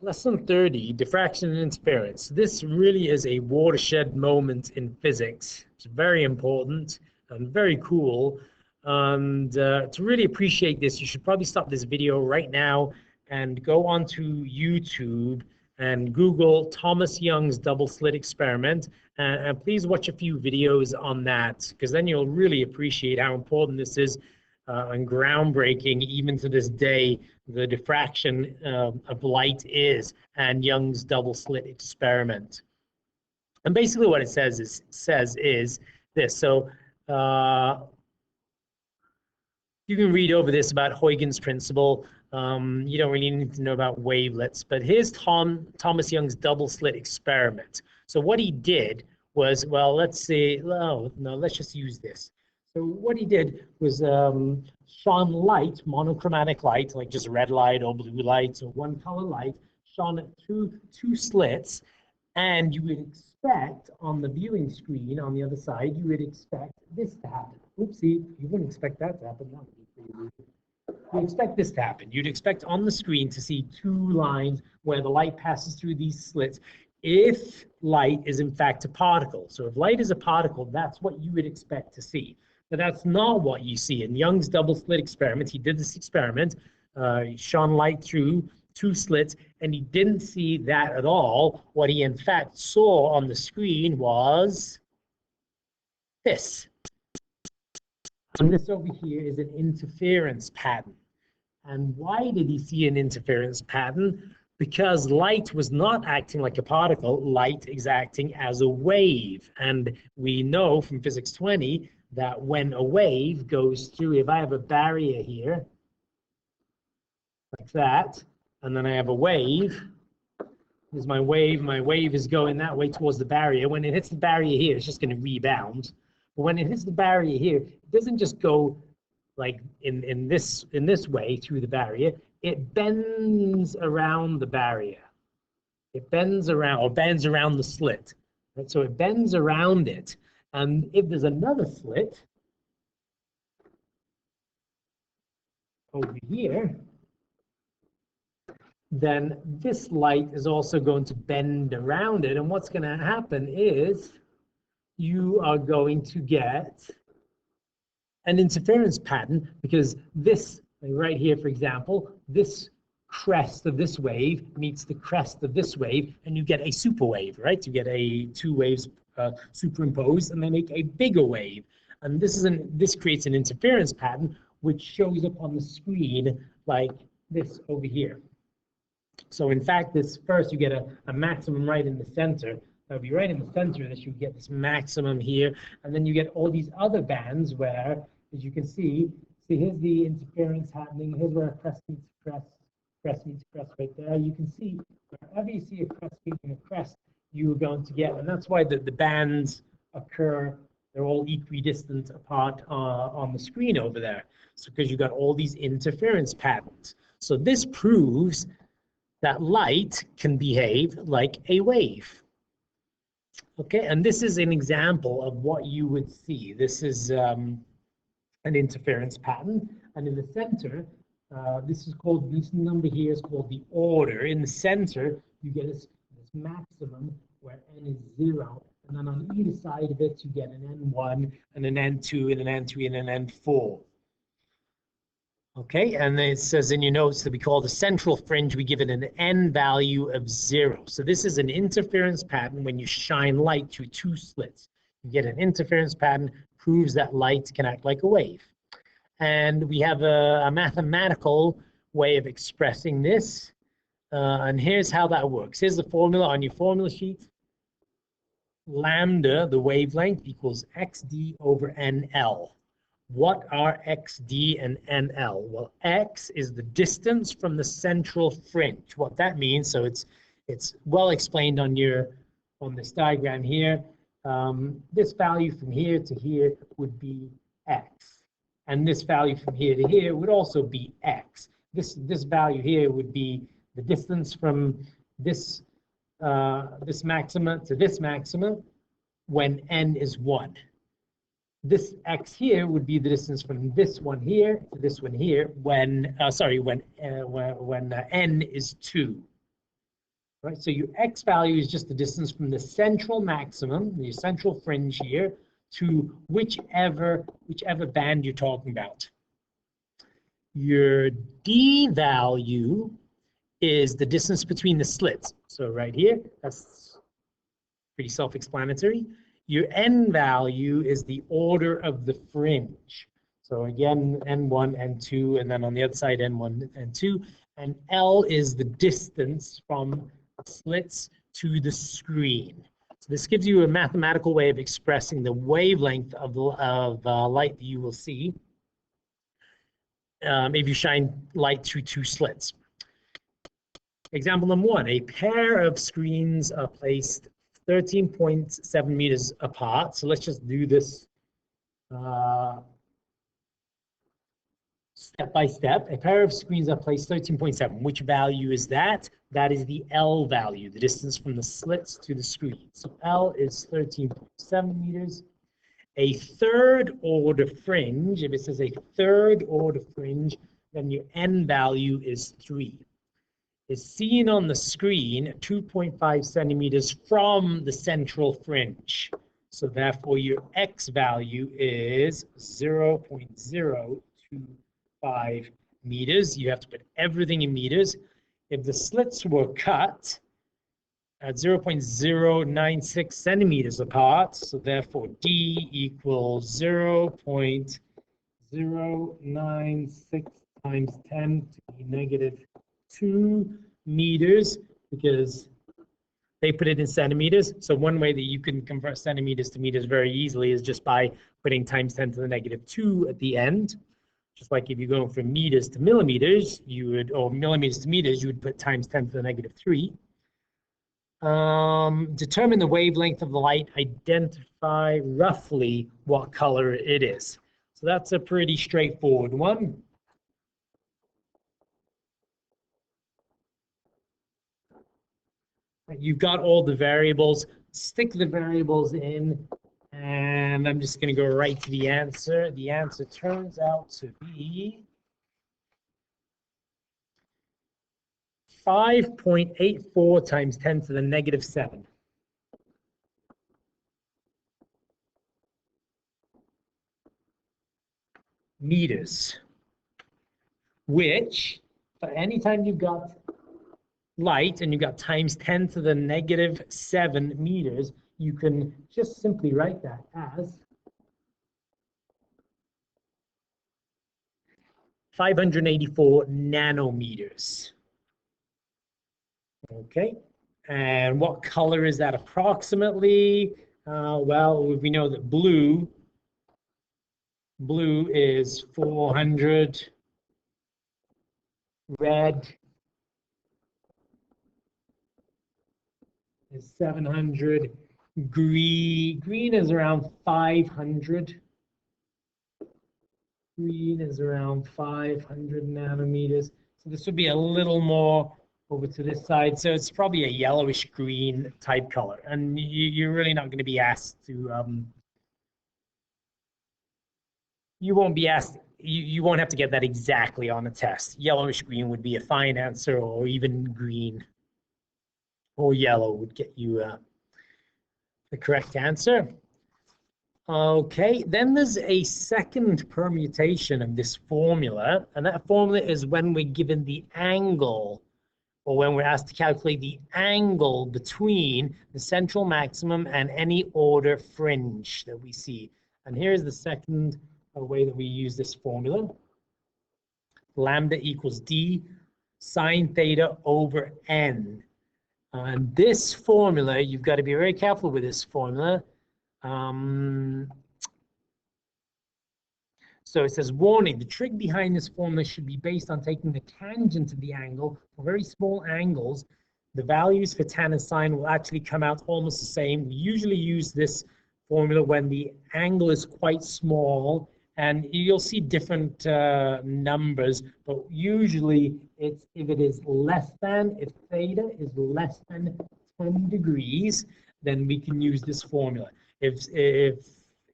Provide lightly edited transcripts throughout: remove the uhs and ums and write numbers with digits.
Lesson 30, diffraction and interference. This really is a watershed moment in physics. It's very important and very cool. And to really appreciate this, you should probably stop this video right now and go onto YouTube and Google Thomas Young's double slit experiment. And please watch a few videos on that, because then you'll really appreciate how important this is and groundbreaking even to this day, the diffraction of light is, and Young's double slit experiment. And basically what it says is this. So you can read over this about Huygens principle. You don't really need to know about wavelets, but here's Thomas Young's double slit experiment. So what he did was, well, let's see, oh, no, let's just use this. So what he did was shone light, monochromatic light, like just red light or blue light or one color light, shone through two slits, and you would expect on the viewing screen on the other side, you would expect this to happen. Oopsie, you wouldn't expect that to happen. That would be pretty weird. You expect this to happen. You'd expect on the screen to see two lines where the light passes through these slits if light is in fact a particle. So if light is a particle, that's what you would expect to see. But that's not what you see. In Young's double slit experiment, he did this experiment, he shone light through two slits, and he didn't see that at all. What he in fact saw on the screen was this. And this over here is an interference pattern. And why did he see an interference pattern? Because light was not acting like a particle, light is acting as a wave. And we know from physics 20 that when a wave goes through, if I have a barrier here, like that, and then I have a wave, here's my wave is going that way towards the barrier. When it hits the barrier here, it's just going to rebound. But when it hits the barrier here, it doesn't just go like in this way through the barrier, it bends around the barrier. It bends around, or bends around the slit. Right? So it bends around it. And if there's another slit over here, then this light is also going to bend around it. And what's going to happen is you are going to get an interference pattern, because this, right here, for example, this crest of this wave meets the crest of this wave, and you get a super wave, right? You get two waves superimposed, and they make a bigger wave. And this creates an interference pattern, which shows up on the screen like this over here. So in fact, this first, you get a maximum right in the center. That'll be right in the center of this. You get this maximum here, and then you get all these other bands where, as you can see, here's the interference happening. Here's where a crest meets crest meets crest right there. You can see wherever you see a crest meeting a crest, you are going to get, and that's why the bands occur. They're all equidistant apart on the screen over there. So because you've got all these interference patterns. So this proves that light can behave like a wave. Okay, and this is an example of what you would see. This is an interference pattern, and in the center, this number here is called the order. In the center, you get this maximum where n is 0, and then on either side of it, you get an n1, and an n2, and an n3, and an n4. Okay, and then it says in your notes that we call the central fringe, we give it an n value of 0. So this is an interference pattern when you shine light through two slits. You get an interference pattern, proves that light can act like a wave. And we have a mathematical way of expressing this. And here's how that works. Here's the formula on your formula sheet. Lambda, the wavelength, equals xd over nl. What are xd and nl? Well, x is the distance from the central fringe. What that means, so it's well explained on this diagram here. This value from here to here would be x, and this value from here to here would also be x. This value here would be the distance from this this maxima to this maxima when n is 1. This x here would be the distance from this one here to this one here when n is 2. right? So your x value is just the distance from the central maximum, the central fringe here, to whichever band you're talking about. Your d value is the distance between the slits. So right here, that's pretty self-explanatory. Your n value is the order of the fringe. So again, n1, n2, and then on the other side, n1, n2. And L is the distance from the slits to the screen. So this gives you a mathematical way of expressing the wavelength of light that you will see if you shine light through two slits. Example number 1, a pair of screens are placed 13.7 meters apart. So let's just do this step by step. A pair of screens are placed 13.7. Which value is that? That is the L value, the distance from the slits to the screen. So L is 13.7 meters. A third order fringe, if it says a third order fringe, then your N value is 3. Is seen on the screen 2.5 centimeters from the central fringe. So therefore your X value is 0.025 meters. You have to put everything in meters. If the slits were cut at 0.096 centimeters apart, so therefore D equals 0.096 times 10 to the negative 2 meters, because they put it in centimeters. So one way that you can convert centimeters to meters very easily is just by putting times 10 to the negative 2 at the end. Just like if you're going from meters to millimeters, you would, or millimeters to meters, you would put times 10 to the negative 3. Determine the wavelength of the light, identify roughly what color it is. So that's a pretty straightforward one. You've got all the variables, stick the variables in, and I'm just going to go right to the answer. The answer turns out to be 5.84 times 10 to the negative 7. Meters, which, anytime you've got light and you've got times 10 to the negative 7 meters, you can just simply write that as 584 nanometers. Okay, and what color is that approximately? Well, we know that blue is 400, red is 700, green is around 500. Green is around 500 nanometers. So this would be a little more over to this side. So it's probably a yellowish green type color. And you're really not going to be asked to, you won't be asked, you won't have to get that exactly on a test. Yellowish green would be a fine answer, or even green or yellow would get you the correct answer. Okay, then there's a second permutation of this formula, and that formula is when we're given the angle, or when we're asked to calculate the angle between the central maximum and any order fringe that we see. And here's the second way that we use this formula. Lambda equals d sine theta over n. And this formula, you've got to be very careful with this formula. So it says, warning, the trick behind this formula should be based on taking the tangent of the angle. For very small angles, the values for tan and sine will actually come out almost the same. We usually use this formula when the angle is quite small, and you'll see different numbers, but usually it's if it is less than, if theta is less than 10 degrees, then we can use this formula. If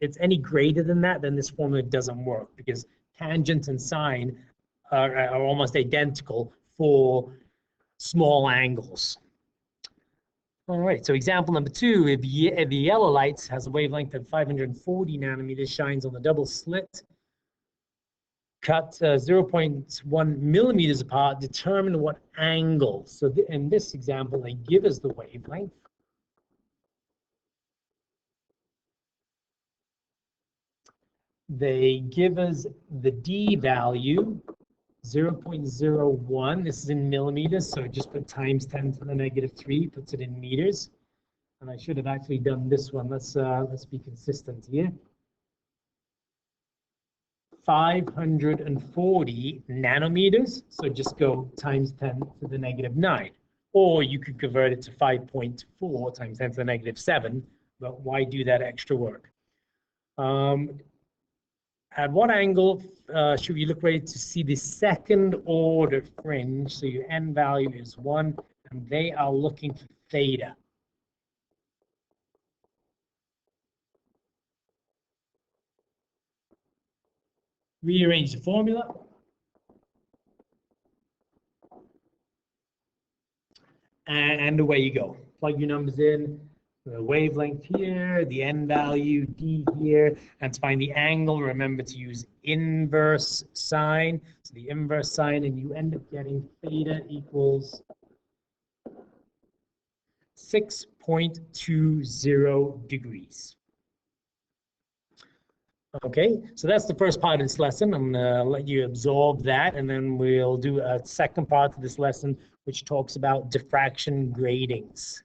it's any greater than that, then this formula doesn't work, because tangent and sine are almost identical for small angles. All right, so example number 2, if the yellow light has a wavelength of 540 nanometers, shines on the double slit, cut 0.1 millimeters apart, determine what angle. So in this example, they give us the wavelength. They give us the D value, 0.01. This is in millimeters, so just put times 10 to the negative 3, puts it in meters. And I should have actually done this one. Let's be consistent here. 540 nanometers, so just go times 10 to the negative 9. Or you could convert it to 5.4 times 10 to the negative 7, but why do that extra work? At what angle should we look ready to see the second order fringe? So your n value is 1, and they are looking for theta. Rearrange the formula. And away you go. Plug your numbers in. The wavelength here, the n value, d here, and to find the angle, remember to use inverse sine. So the inverse sine, and you end up getting theta equals 6.20 degrees. Okay, so that's the first part of this lesson. I'm gonna let you absorb that, and then we'll do a second part of this lesson, which talks about diffraction gratings.